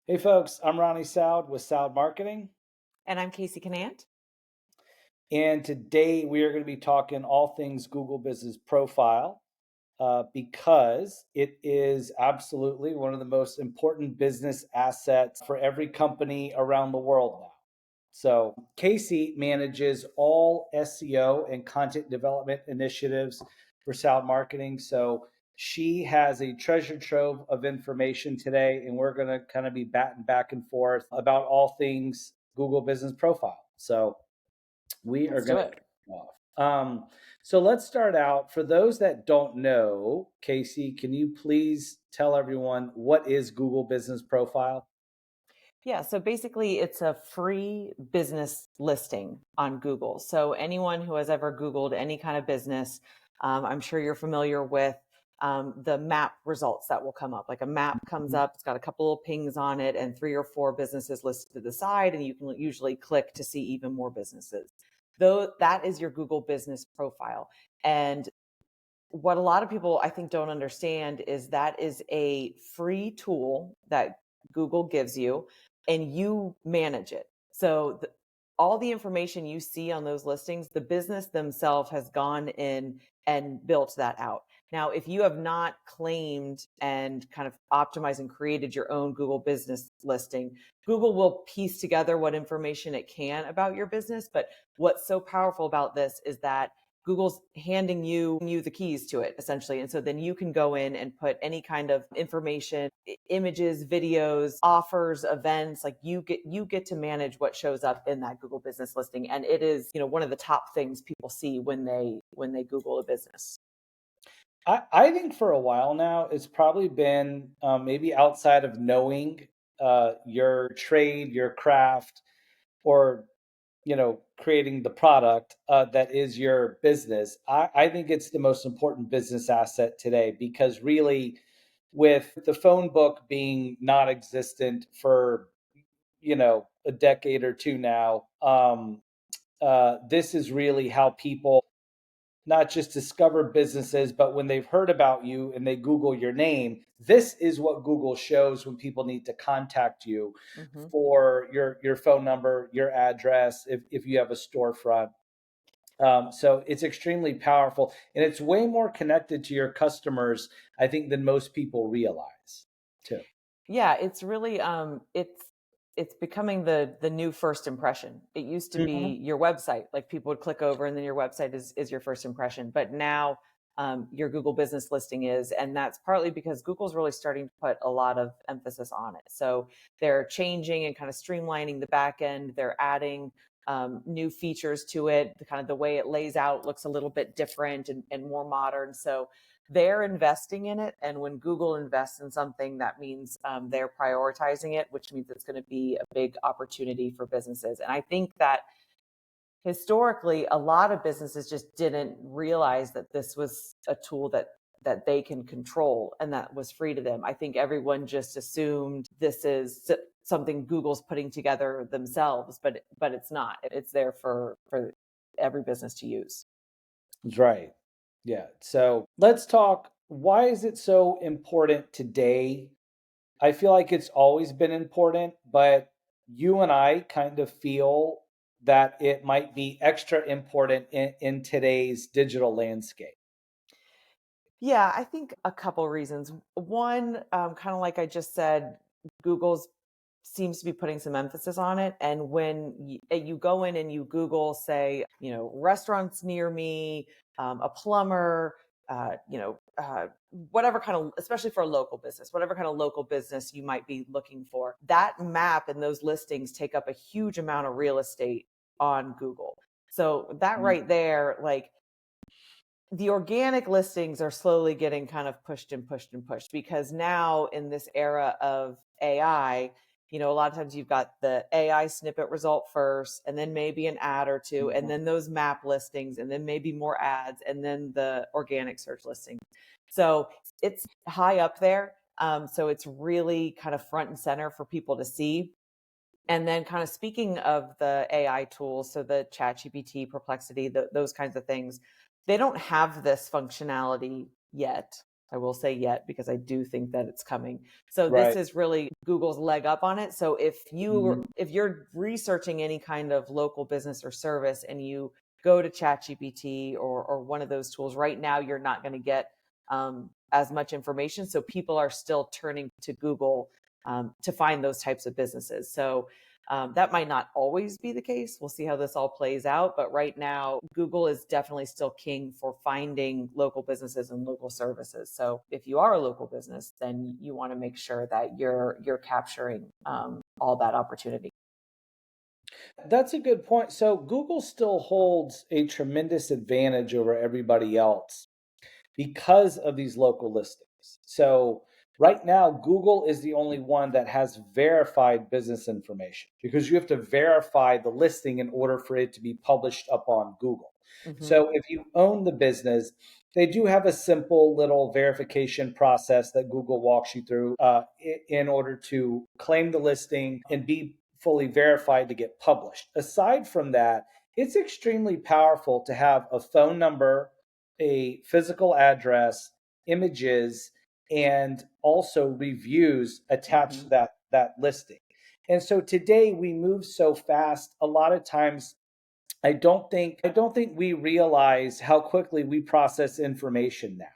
Hey folks, I'm Ronnie Soud with Soud Marketing, And I'm Casey Canant. and today we are going to be talking all things Google Business Profile because it is absolutely one of the most important business assets for every company around the world now. So, Casey manages all SEO and content development initiatives for Soud Marketing. So, she has a treasure trove of information today, and we're going to kind of be batting back and forth about all things Google Business Profile. So, we are Let's do going to it. kick it off. So, let's start out. For those that don't know, Casey, can you please tell everyone what is Google Business Profile? Yeah, so basically, it's a free business listing on Google. So anyone who has ever Googled any kind of business, I'm sure you're familiar with the map results that will come up. Like a map comes up, it's got a couple of pings on it, and three or four businesses listed to the side, and you can usually click to see even more businesses. Though that is your Google business profile. And what a lot of people I think don't understand is that is a free tool that Google gives you and you manage it. So all the information you see on those listings, the business themselves has gone in and built that out. Now, if you have not claimed and kind of optimized and created your own Google business listing, Google will piece together what information it can about your business. But what's so powerful about this is that Google's handing you the keys to it essentially. And so then you can go in and put any kind of information, images, videos, offers, events, like you get to manage what shows up in that Google business listing. And it is, one of the top things people see when they Google a business. I think for a while now, it's probably been maybe outside of knowing your trade, your craft, or creating the product that is your business. I think it's the most important business asset today because really, with the phone book being non-existent for a decade or two now, this is really how people not just discover businesses, but when they've heard about you and they Google your name, this is what Google shows when people need to contact you Hmm. for your phone number, your address, if you have a storefront. So it's extremely powerful, and it's way more connected to your customers, I think, than most people realize, too. Yeah, it's really it's becoming the new first impression. It used to be Mhm. your website, like people would click over and then your website is your first impression. But now your Google business listing is, and that's partly because Google's really starting to put a lot of emphasis on it. So they're changing and kind of streamlining the back end. They're adding new features to it. The kind of the way it lays out looks a little bit different and more modern. So they're investing in it. And when Google invests in something, that means they're prioritizing it, which means it's going to be a big opportunity for businesses. And I think that historically, a lot of businesses just didn't realize that this was a tool that they can control and that was free to them. I think everyone just assumed this is something Google's putting together themselves, but it's not. It's there for every business to use. That's right. Yeah. So let's talk. Why is it so important today? I feel like it's always been important, but you and I kind of feel that it might be extra important in today's digital landscape. Yeah, I think a couple reasons. One, kind of like I just said, Google's seems to be putting some emphasis on it. And when you go in and you Google, say, restaurants near me, a plumber, whatever kind of, especially for a local business, whatever kind of local business you might be looking for, that map and those listings take up a huge amount of real estate on Google. So that Mm. right there, like, the organic listings are slowly getting kind of pushed and pushed and pushed because now in this era of AI, a lot of times you've got the AI snippet result first, and then maybe an ad or two, and Mhm. then those map listings, and then maybe more ads, and then the organic search listing. So it's high up there. So it's really kind of front and center for people to see. And then, kind of speaking of the AI tools, so the ChatGPT, Perplexity, those kinds of things, they don't have this functionality yet. I will say yet, because I do think that it's coming. So this Right. is really Google's leg up on it. So Mhm. if you're researching any kind of local business or service and you go to ChatGPT or one of those tools, right now you're not going to get as much information. So people are still turning to Google to find those types of businesses. So that might not always be the case. We'll see how this all plays out. But right now, Google is definitely still king for finding local businesses and local services. So if you are a local business, then you want to make sure that you're capturing all that opportunity. That's a good point. So Google still holds a tremendous advantage over everybody else because of these local listings. So right now, Google is the only one that has verified business information because you have to verify the listing in order for it to be published up on Google. Hmm. So if you own the business, they do have a simple little verification process that Google walks you through in order to claim the listing and be fully verified to get published. Aside from that, it's extremely powerful to have a phone number, a physical address, images, and also reviews attached to Hmm. that listing. And so today we move so fast. A lot of times I don't think we realize how quickly we process information now.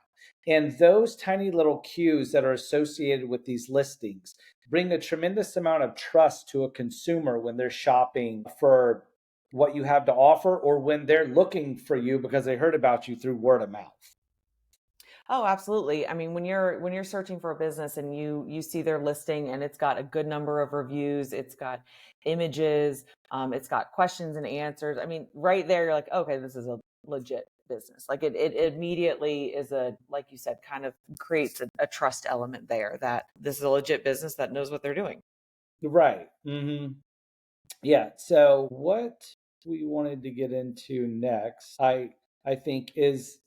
And those tiny little cues that are associated with these listings bring a tremendous amount of trust to a consumer when they're shopping for what you have to offer or when they're looking for you because they heard about you through word of mouth. Oh, absolutely. I mean, when you're searching for a business and you see their listing and it's got a good number of reviews, it's got images, it's got questions and answers. I mean, right there, you're like, okay, this is a legit business. Like it immediately is a, like you said, kind of creates a trust element there that this is a legit business that knows what they're doing. Right. Yeah. So what we wanted to get into next, I think is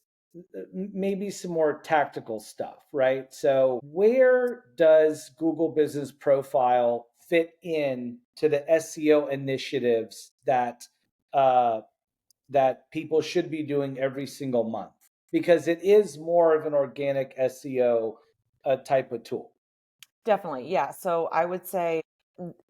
maybe some more tactical stuff, right? So where does Google Business Profile fit in to the SEO initiatives uh, that people should be doing every single month? Because it is more of an organic SEO type of tool. Definitely. Yeah. So I would say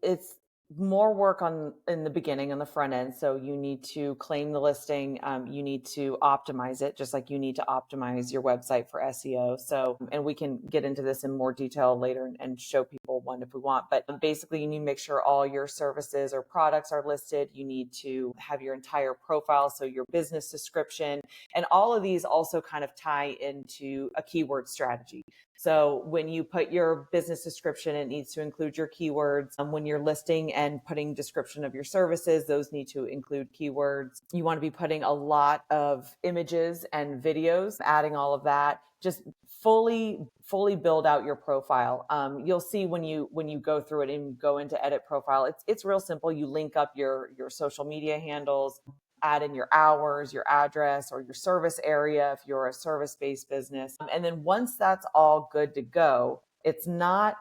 it's more work on in the beginning on the front end. So you need to claim the listing. You need to optimize it, just like you need to optimize your website for SEO. So, and we can get into this in more detail later and show people one if we want. But basically, you need to make sure all your services or products are listed. You need to have your entire profile, so your business description, and all of these also kind of tie into a keyword strategy. So when you put your business description, it needs to include your keywords. When you're listing and putting description of your services, those need to include keywords. You want to be putting a lot of images and videos, adding all of that. Just fully build out your profile. You'll see when you go through it and go into edit profile, it's real simple. You link up your social media handles, add in your hours, your address, or your service area if you're a service based business. And then once that's all good to go, it's not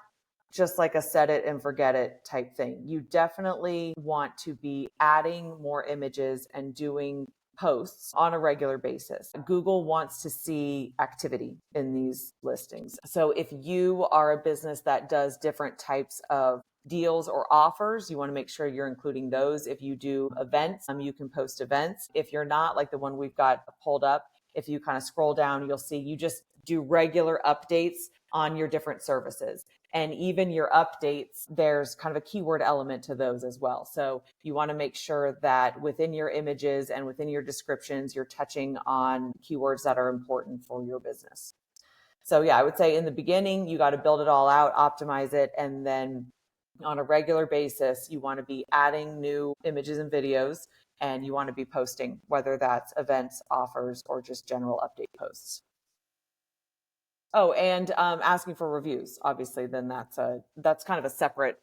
just like a set it and forget it type thing. You definitely want to be adding more images and doing posts on a regular basis. Google wants to see activity in these listings. So if you are a business that does different types of deals or offers, you want to make sure you're including those. If you do events, you can post events. If you're not, like the one we've got pulled up, if you kind of scroll down, you'll see you just do regular updates on your different services. And even your updates, there's kind of a keyword element to those as well. So you want to make sure that within your images and within your descriptions, you're touching on keywords that are important for your business. So yeah, I would say in the beginning, you got to build it all out, optimize it, and then on a regular basis, you want to be adding new images and videos, and you want to be posting, whether that's events, offers, or just general update posts. Oh, and asking for reviews. Obviously, then that's kind of a separate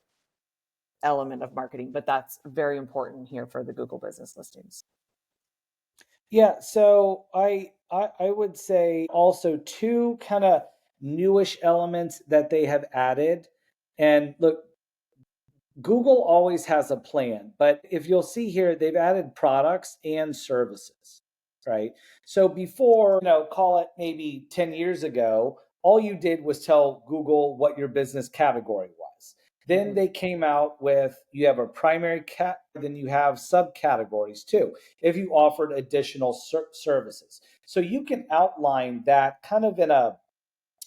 element of marketing, but that's very important here for the Google business listings. Yeah, so I would say also two kind of newish elements that they have added. And look, Google always has a plan, but if you'll see here, they've added products and services, right? So before, call it maybe 10 years ago, all you did was tell Google what your business category was. Then Mhm. they came out with you have a primary cat, then you have subcategories too, if you offered additional services. So you can outline that kind of in a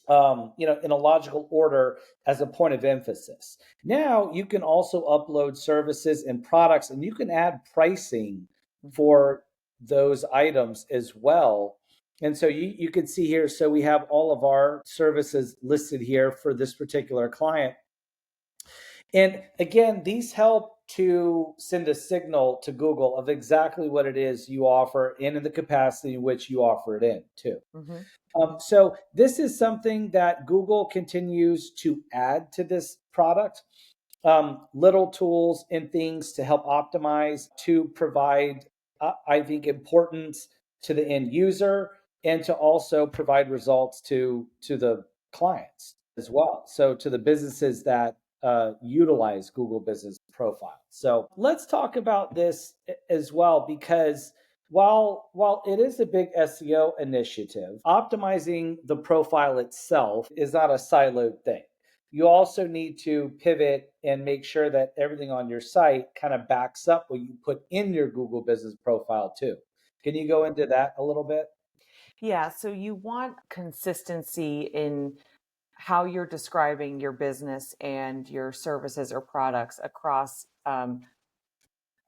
in a logical order as a point of emphasis. Now you can also upload services and products, and you can add pricing Mhm. for those items as well. And so you can see here, so we have all of our services listed here for this particular client. And again, these help to send a signal to Google of exactly what it is you offer and in the capacity in which you offer it in, too. Mhm. So this is something that Google continues to add to this product. Little tools and things to help optimize, to provide, I think, importance to the end user, and to also provide results to the clients as well. So to the businesses that utilize Google Business Profile. So let's talk about this as well, because while it is a big SEO initiative, optimizing the profile itself is not a siloed thing. You also need to pivot and make sure that everything on your site kind of backs up what you put in your Google Business Profile too. Can you go into that a little bit? Yeah, so you want consistency in how you're describing your business and your services or products across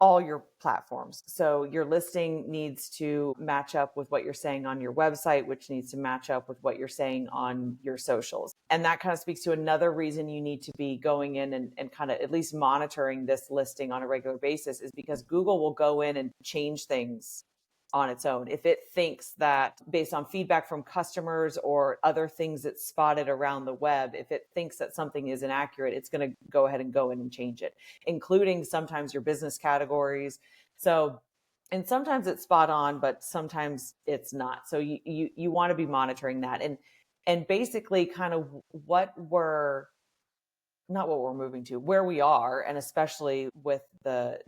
all your platforms. So your listing needs to match up with what you're saying on your website, which needs to match up with what you're saying on your socials. And that kind of speaks to another reason you need to be going in and kind of at least monitoring this listing on a regular basis, is because Google will go in and change things on its own. If it thinks that, based on feedback from customers or other things it's spotted around the web, if it thinks that something is inaccurate, it's going to go ahead and go in and change it, including sometimes your business categories. So, and sometimes it's spot on, but sometimes it's not. So you want to be monitoring that, and basically kind of what we're not what we're moving to, where we are, and especially with the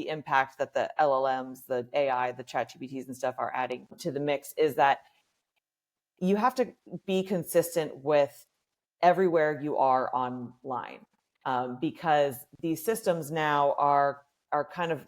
impact that the LLMs, the AI, the chat GPTs and stuff are adding to the mix, is that you have to be consistent with everywhere you are online, because these systems now are kind of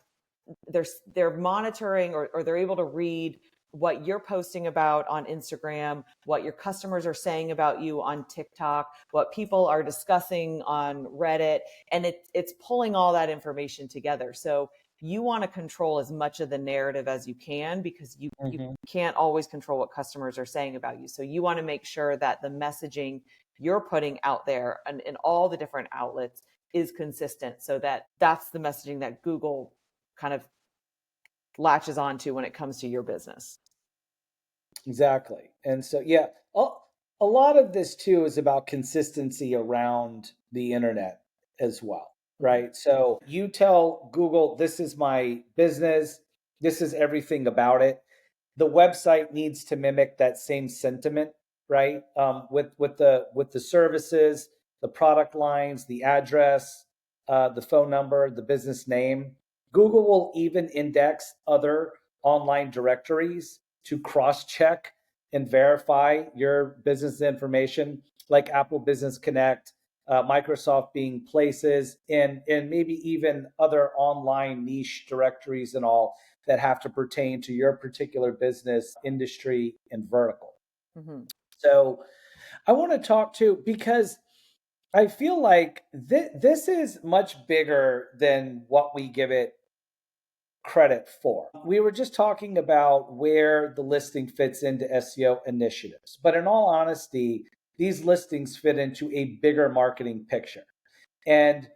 they're monitoring, or they're able to read what you're posting about on Instagram, what your customers are saying about you on TikTok, what people are discussing on Reddit, and it's pulling all that information together. So you want to control as much of the narrative as you can, because you Mhm. can't always control what customers are saying about you. So you want to make sure that the messaging you're putting out there and in all the different outlets is consistent, so that that's the messaging that Google kind of latches onto when it comes to your business. Exactly. And so, yeah, a lot of this too is about consistency around the internet as well, Mhm. right? So you tell Google, this is my business, this is everything about it. The website needs to mimic that same sentiment, right? With the services, the product lines, the address, the phone number, the business name. Google will even index other online directories to cross check and verify your business information, like Apple Business Connect, Microsoft Bing Places, and maybe even other online niche directories and all that have to pertain to your particular business, industry, and vertical. Mhm. So I want to talk to, because I feel like this is much bigger than what we give it credit for. We were just talking about where the listing fits into SEO initiatives, but in all honesty, these listings fit into a bigger marketing picture. And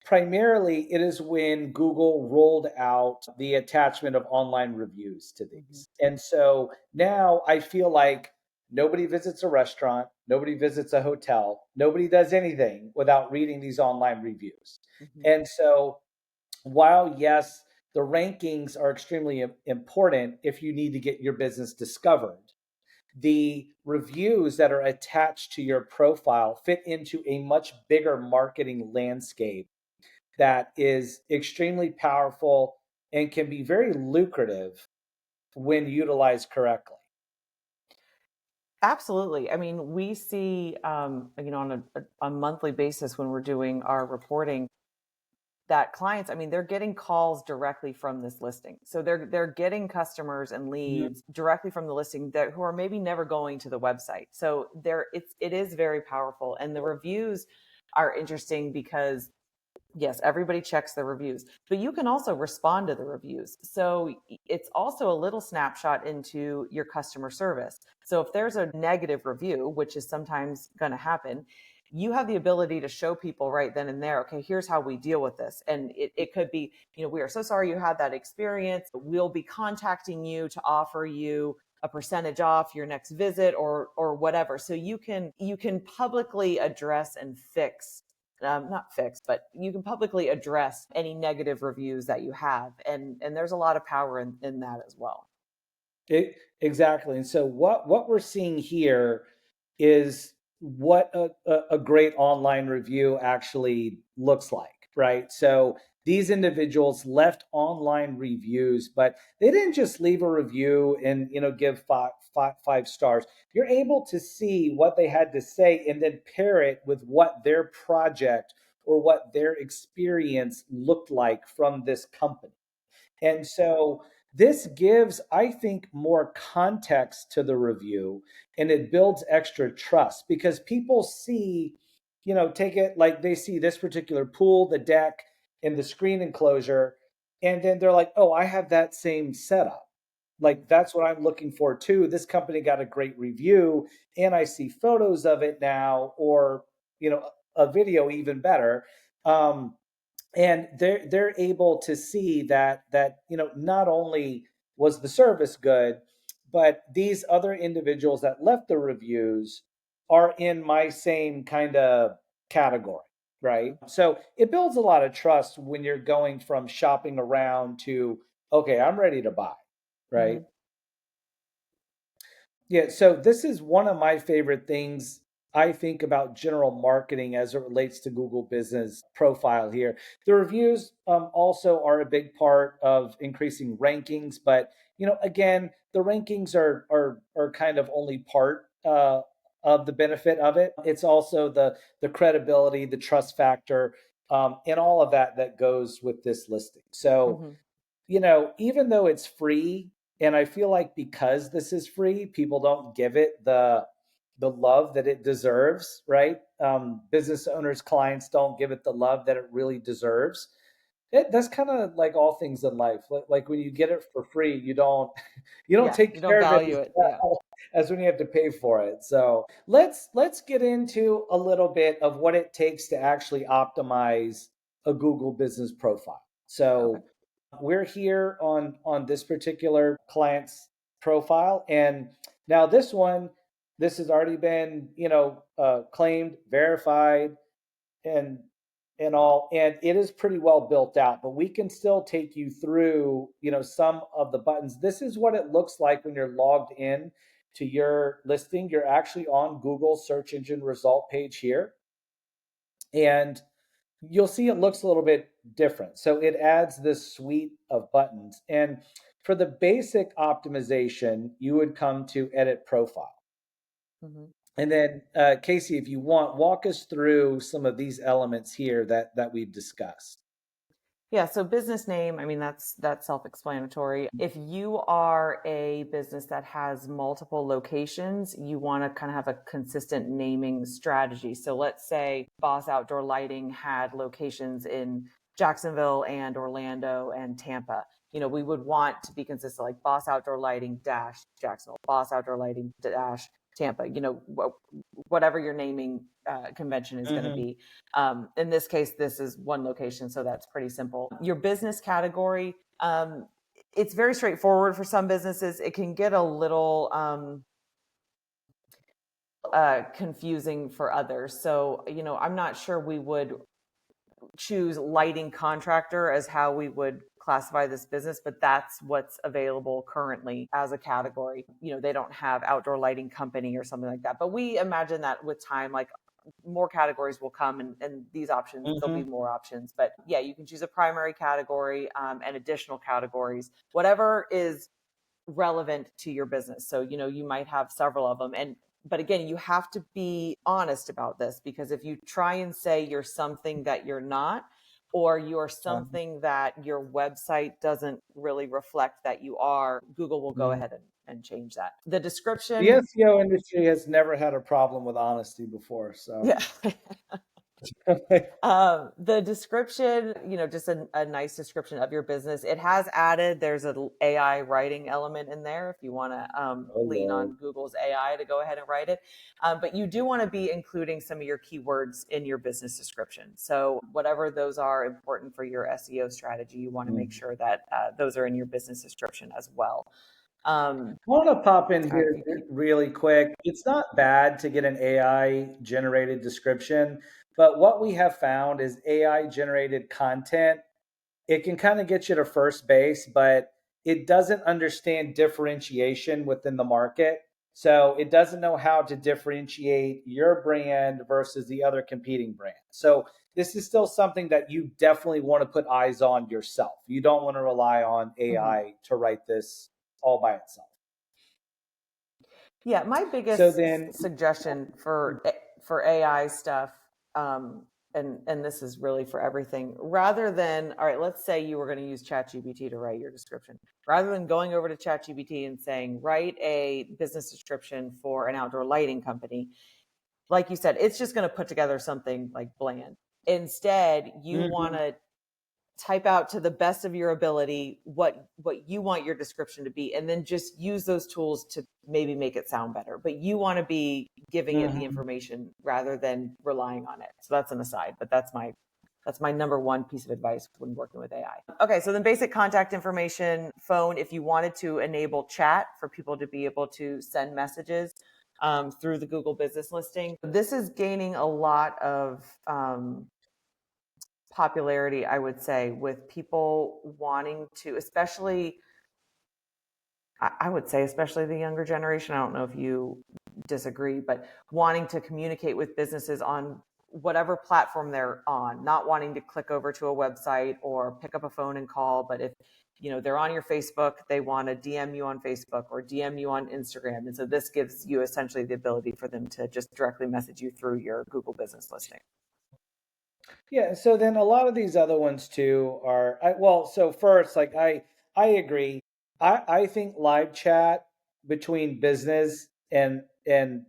primarily, it is when Google rolled out the attachment of online reviews to Mhm. these. And so now I feel like nobody visits a restaurant, nobody visits a hotel, nobody does anything without reading these online reviews. Mhm. And so while, yes, the rankings are extremely important if you need to get your business discovered, the reviews that are attached to your profile fit into a much bigger marketing landscape that is extremely powerful and can be very lucrative when utilized correctly. Absolutely. I mean, we see, on a monthly basis when we're doing our reporting, that clients, I mean, they're getting calls directly from this listing. So they're getting customers and Mhm. leads directly from the listing that who are maybe never going to the website. So it is very powerful. And the reviews are interesting because yes, everybody checks the reviews, but you can also respond to the reviews. So it's also a little snapshot into your customer service. So if there's a negative review, which is sometimes going to happen, you have the ability to show people right then and there, okay, here's how we deal with this. And it could be, we are so sorry you had that experience. We'll be contacting you to offer you a percentage off your next visit or whatever. So you can publicly address and fix, not fix, but you can publicly address any negative reviews that you have, and there's a lot of power in that as well. Exactly. And so what we're seeing here is what a great online review actually looks like, right? So these individuals left online reviews, but they didn't just leave a review and give five stars. You're able to see what they had to say and then pair it with what their project or what their experience looked like from this company. And so this gives, I think, more context to the review, and it builds extra trust because people see, take it like they see this particular pool, the deck, and the screen enclosure, and then they're like, oh, I have that same setup. Like that's what I'm looking for too. This company got a great review, and I see photos of it now, or a video even better. Um, and they're able to see that not only was the service good, but these other individuals that left the reviews are in my same kind of category, right? So it builds a lot of trust when you're going from shopping around to, okay, I'm ready to buy, right? Hmm. Yeah, so this is one of my favorite things I think about general marketing as it relates to Google Business Profile here. The reviews also are a big part of increasing rankings, but again, the rankings are kind of only part of the benefit of it. It's also the credibility, the trust factor, and all of that goes with this listing. So Hmm. even though it's free, and I feel like because this is free, people don't give it the love that it deserves, right? Business owners, clients don't give it the love that it really deserves. That's kind of like all things in life. Like when you get it for free, you don't you don't Yeah, take you don't care of it value as it. Yeah. well as when you have to pay for it. So let's get into a little bit of what it takes to actually optimize a Google business profile. Okay. So we're here on this particular client's profile, and now this has already been claimed, verified, and all, and it is pretty well built out, but we can still take you through some of the buttons. This is what it looks like when you're logged in to your listing. You're actually on Google search engine result page here, and you'll see it looks a little bit different. So it adds this suite of buttons. And for the basic optimization, you would come to edit profile. Hmm. And then, Casey, if you want, walk us through some of these elements here that we've discussed. Yeah, so business name, I mean that's self-explanatory. If you are a business that has multiple locations, you want to kind of have a consistent naming strategy. So let's say Boss Outdoor Lighting had locations in Jacksonville and Orlando and Tampa. We would want to be consistent, like Boss Outdoor Lighting dash Jacksonville, Boss Outdoor Lighting dash Tampa, whatever your naming convention is going to Hmm. be. In this case, this is one location, so that's pretty simple. Your business category, it's very straightforward for some businesses. It can get a little confusing for others. So, I'm not sure we would choose lighting contractor as how we would classify this business, but that's what's available currently as a category. They don't have outdoor lighting company or something like that. But we imagine that with time, like more categories will come, and these options, there'll be Hmm. more options. But yeah, you can choose a primary category, and additional categories, whatever is relevant to your business. So, you might have several of them. And but again, you have to be honest about this, because if you try and say you're something that you're not, or you're something that your website doesn't really reflect that you are, Google will go Mhm. ahead and change that. The The description, SEO industry has never had a problem with honesty before, so. yeah. The description, just a nice description of your business. It has added, there's an AI writing element in there if you want to Oh lean Lord. on Google's AI to go ahead and write it. But you do want to be including some of your keywords in your business description. So, whatever those are important for your SEO strategy, you want to make Mm. sure that those are in your business description as well. I want to pop in All right, if here you keep, really quick. It's not bad to get an AI generated description, but what we have found is AI generated content, it can kind of get you to first base, but it doesn't understand differentiation within the market. So it doesn't know how to differentiate your brand versus the other competing brand. So this is still something that you definitely want to put eyes on yourself. You don't want to rely on mhm. AI to write this all by itself. Yeah, my So biggest then, suggestion for AI stuff, um, and this is really for everything, rather than, all right, let's say you were going to use ChatGPT to write your description, rather than going over to ChatGPT and saying write a business description for an outdoor lighting company, like you said, it's just going to put together something like bland. Instead, you want mhm, to type out to the best of your ability what you want your description to be, and then just use those tools to maybe make it sound better, but you want to be giving it the mhm. information rather than relying on it. So that's an aside, but that's my number one piece of advice when working with AI. Okay, so then basic contact information, phone, if you wanted to enable chat for people to be able to send messages through the Google business listing. This is gaining a lot of popularity, I would say, with people wanting to, especially, I would say, especially the younger generation. I don't know if you disagree, but wanting to communicate with businesses on whatever platform they're on, not wanting to click over to a website or pick up a phone and call. But if they're on your Facebook, they want to DM you on Facebook or DM you on Instagram. And so this gives you essentially the ability for them to just directly message you through your Google business listing. Yeah, so then a lot of these other ones too are well, so first, like I agree. I think live chat between business and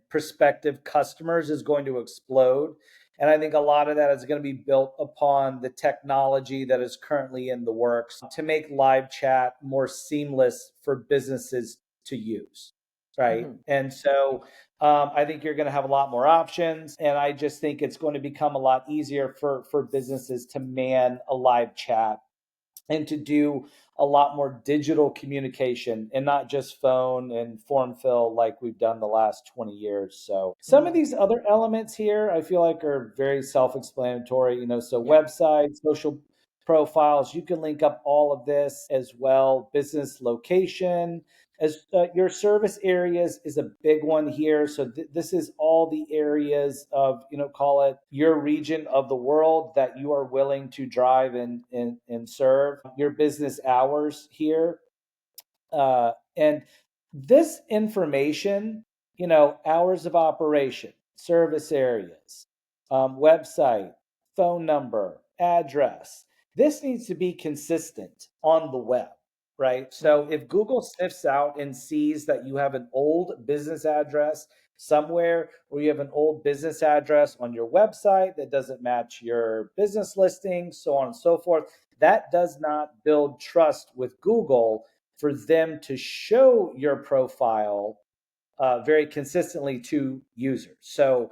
prospective customers is going to explode. And I think a lot of that is going to be built upon the technology that is currently in the works to make live chat more seamless for businesses to use. Right. Mm-hmm. And so I think you're going to have a lot more options, and I just think it's going to become a lot easier for businesses to man a live chat and to do a lot more digital communication and not just phone and form fill like we've done the last 20 years. So some of Mm-hmm. these other elements here I feel like are very self-explanatory, so Yeah. websites, social profiles, you can link up all of this as well. Business location, as your service areas is a big one here. So this is all the areas of, call it your region of the world that you are willing to drive and serve. Your business hours here, and this information, hours of operation, service areas, website, phone number, address, this needs to be consistent on the web, right? So Mm-hmm. if Google sniffs out and sees that you have an old business address somewhere, or you have an old business address on your website that doesn't match your business listing, so on and so forth, that does not build trust with Google for them to show your profile very consistently to users. So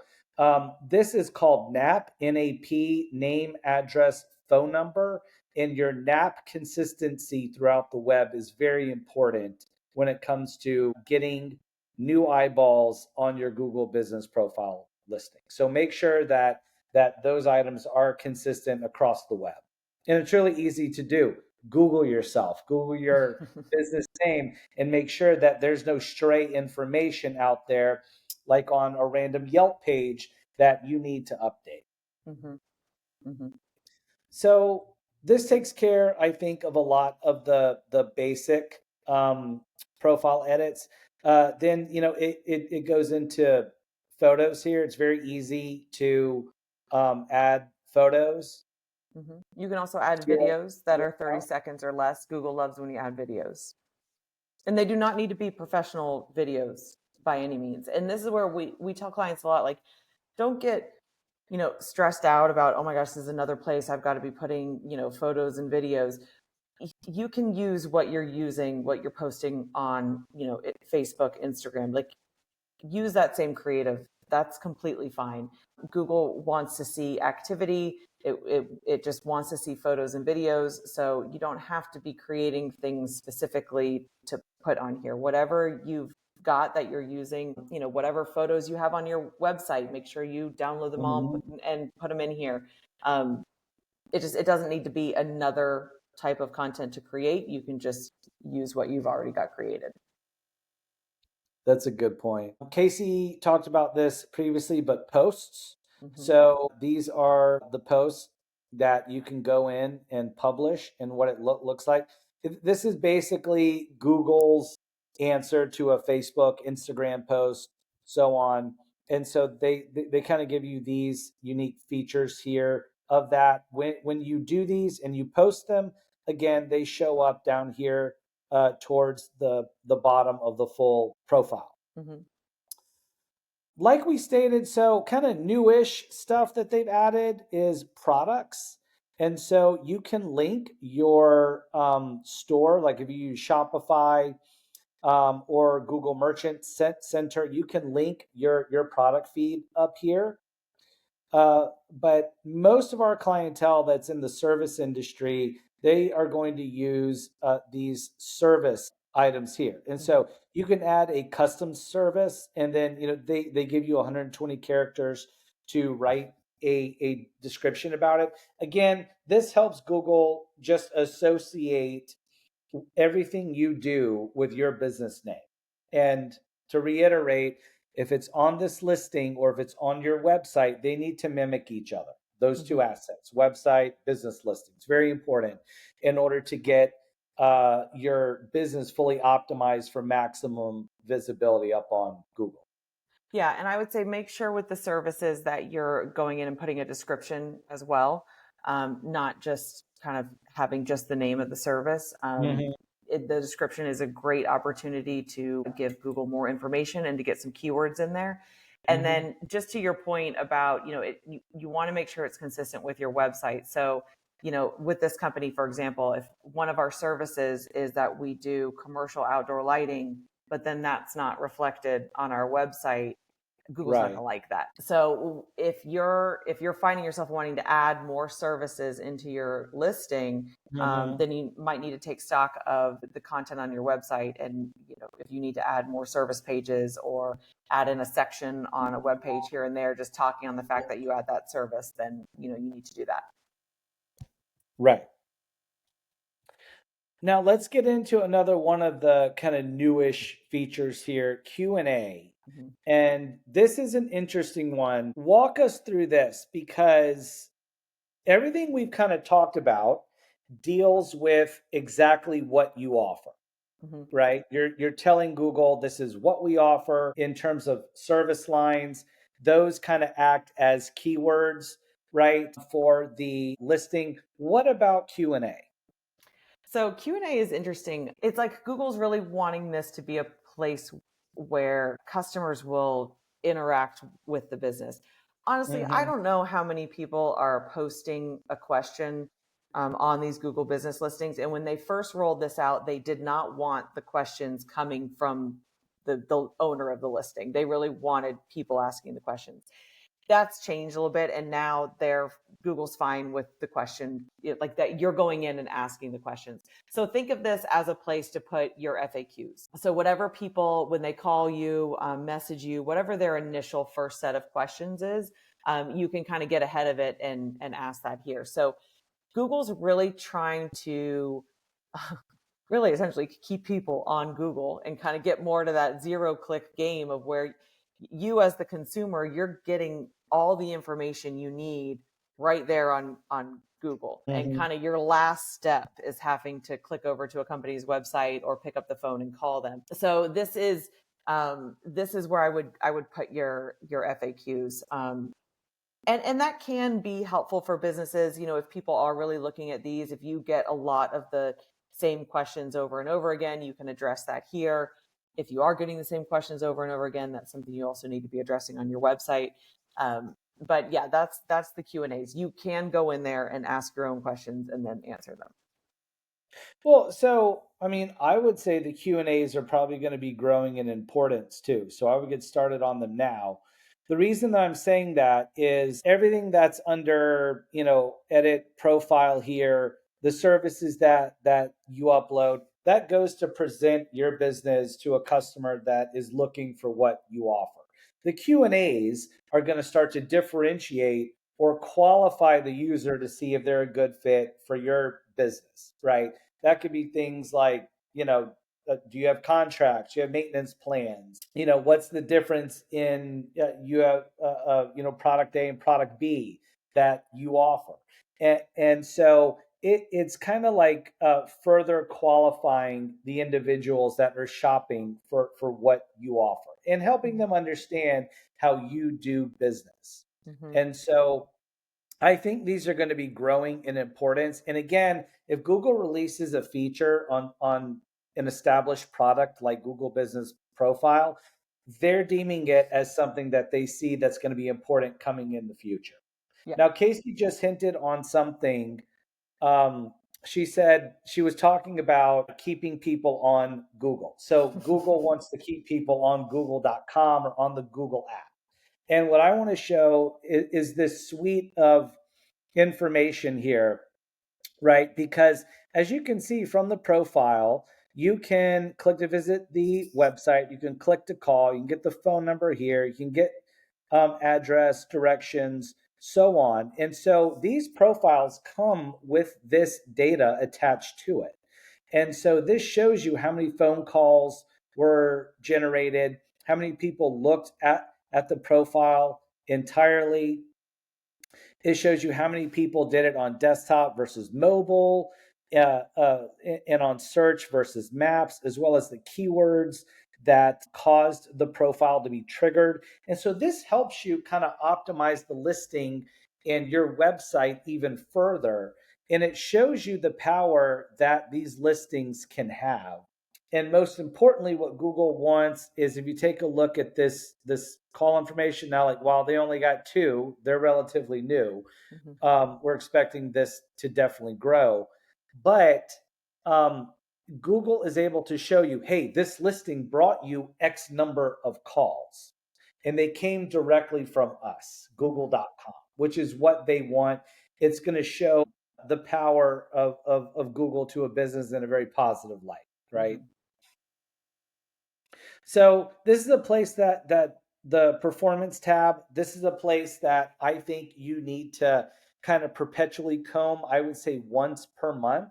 this is called NAP, NAP, name, address, phone number. And your NAP consistency throughout the web is very important when it comes to getting new eyeballs on your Google business profile listing. So make sure that those items are consistent across the web. And it's really easy to do. Google yourself, Google your business name, and make sure that there's no stray information out there, like on a random Yelp page that you need to update. Mm-hmm. Mm-hmm. So this takes care, I think, of a lot of the basic profile edits. Then it goes into photos here. It's very easy to add photos You can also add to your, videos that are 30 account. seconds or less. Google loves when you add videos. And they do not need to be professional videos by any means. And this is where we tell clients a lot, like, don't get, stressed out about, oh my gosh, this is another place I've got to be putting, photos and videos. You can use what you're using, what you're posting on, Facebook, Instagram. Like, use that same creative. That's completely fine. Google wants to see activity. It just wants to see photos and videos. So you don't have to be creating things specifically to put on here. Whatever you've got that you're using, whatever photos you have on your website, make sure you download them all Mhm. and put them in here. Um, it doesn't need to be another type of content to create. You can just use what you've already got created. That's a good point. Casey talked about this previously, but posts. Mm-hmm. So these are the posts that you can go in and publish and what it looks like. This is basically Google's answer to a Facebook, Instagram post, so on. And so they kind of give you these unique features here of that. When you do these and you post them, again, they show up down here towards the bottom of the full profile. Mm-hmm. Like we stated, so kind of newish stuff that they've added is products. And so you can link your store, like if you use Shopify or Google Merchant Center, you can link your product feed up here. But most of our clientele that's in the service industry, they are going to use these service items here. And Mm-hmm. so you can add a custom service, and then they give you 120 characters to write a description about it. Again, this helps Google just associate everything you do with your business name. And to reiterate, if it's on this listing or if it's on your website, they need to mimic each other. Those Mm-hmm. two assets, website, business listings, very important in order to get your business fully optimized for maximum visibility up on Google. Yeah, and I would say make sure with the services that you're going in and putting a description as well, not just kind of having just the name of the service. Mhm. The description is a great opportunity to give Google more information and to get some keywords in there. And Mhm. then just to your point about, you want to make sure it's consistent with your website. So, with this company, for example, if one of our services is that we do commercial outdoor lighting, but then that's not reflected on our website, Google's not going Right. to like that. So if you're finding yourself wanting to add more services into your listing, Mhm. then you might need to take stock of the content on your website, and if you need to add more service pages or add in a section on a web page here and there, just talking on the fact that you add that service, then you need to do that. Right. Now let's get into another one of the kind of newish features here, Q&A. Mhm. And this is an interesting one. Walk us through this because everything we've kind of talked about deals with exactly what you offer, Mhm. right? You're telling Google this is what we offer in terms of service lines. Those kind of act as keywords, right, for the listing. What about Q&A? So Q&A is interesting. It's like Google's really wanting this to be a place where customers will interact with the business. Honestly, I Mhm. don't know how many people are posting a question on these Google business listings. And when they first rolled this out, they did not want the questions coming from the owner of the listing. They really wanted people asking the questions. That's changed a little bit, and now Google's fine with the question, like that you're going in and asking the questions. So think of this as a place to put your FAQs. So whatever people, when they call you, message you, whatever their initial first set of questions is, you can kind of get ahead of it and ask that here. So Google's really trying to really essentially keep people on Google and kind of get more to that zero click game of where you as the consumer, you're getting all the information you need right there on Google. And Mhm. kind of your last step is having to click over to a company's website or pick up the phone and call them. So this is This is where I would put your FAQs. And that can be helpful for businesses. If people are really looking at these, if you get a lot of the same questions over and over again, you can address that here. If you are getting the same questions over and over again, that's something you also need to be addressing on your website. But yeah, that's the Q&As. You can go in there and ask your own questions and then answer them. Well, so I mean, I would say the Q and A's are probably going to be growing in importance too. So I would get started on them now. The reason that I'm saying that is everything that's under, edit profile here, the services that you upload, that goes to present your business to a customer that is looking for what you offer. The Q and A's are going to start to differentiate or qualify the user to see if they're a good fit for your business, right? That could be things like, do you have contracts? Do you have maintenance plans? What's the difference in you have, product A and product B that you offer? And so it's kind of like further qualifying the individuals that are shopping for what you offer and helping them understand how you do business. Mm-hmm. And so I think these are going to be growing in importance. And again, if Google releases a feature on an established product like Google Business Profile, they're deeming it as something that they see that's going to be important coming in the future. Yeah. Now, Casey just hinted on something. Um, she said she was talking about keeping people on Google. So Google wants to keep people on google.com or on the Google app. And what I want to show is this suite of information here, right? Because as you can see from the profile, you can click to visit the website, you can click to call, you can get the phone number here, you can get address, directions, so on. And so these profiles come with this data attached to it. And so this shows you how many phone calls were generated, how many people looked at the profile entirely. It shows you how many people did it on desktop versus mobile, and on search versus maps, as well as the keywords that caused the profile to be triggered. And so this helps you kind of optimize the listing and your website even further. And it shows you the power that these listings can have. And most importantly, what Google wants is if you take a look at this call information now, like while they only got two, they're relatively new. Mm-hmm. We're expecting this to definitely grow, but um, Google is able to show you, hey, this listing brought you X number of calls, and they came directly from us, Mm-hmm. Google.com, which is what they want. It's going to show the power of Google to a business in a very positive light, right? Mm-hmm. So this is a place that the performance tab, this is a place that I think you need to kind of perpetually comb, I would say once per month,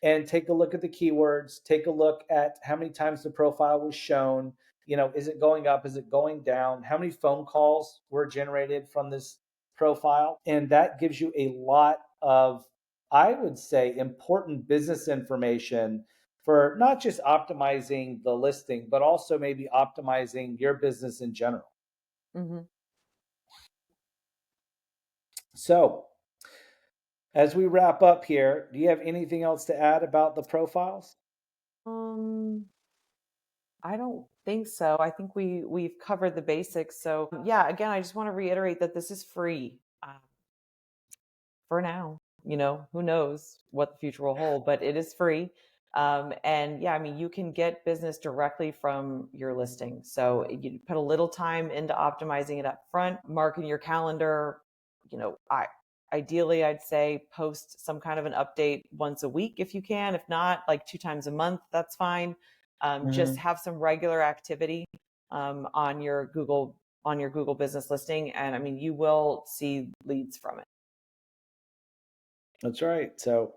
and take a look at the keywords, take a look at how many times the profile was shown, is it going up, is it going down, how many phone calls were generated from this profile, and that gives you a lot of, I would say, important business information for not just optimizing the listing, but also maybe optimizing your business in general. Mm-hmm. So, as we wrap up here, do you have anything else to add about the profiles? Um, I don't think so. I think we've covered the basics. So yeah, again, I just want to reiterate that this is free for now. Who knows what the future will hold, but it is free. And yeah, I mean, you can get business directly from your listing. So you put a little time into optimizing it up front, mark in your calendar. Ideally, I'd say post some kind of an update once a week if you can. If not, like 2 times a month, that's fine. Just Mhm. have some regular activity on your Google business listing, and I mean, you will see leads from it. That's right. So,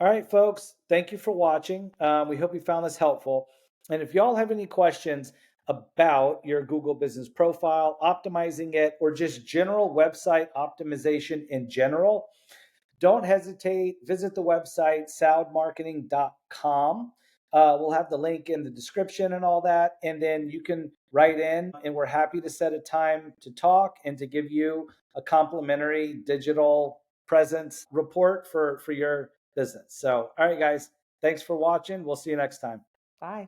all right, folks, thank you for watching. We hope you found this helpful. And if y'all have any questions about your Google business profile, optimizing it, or just general website optimization in general, don't hesitate. Visit the website, soundmarketing.com. We'll have the link in the description and all that. And then you can write in, and we're happy to set a time to talk and to give you a complimentary digital presence report for your business. So, all right, guys, thanks for watching. We'll see you next time. Bye.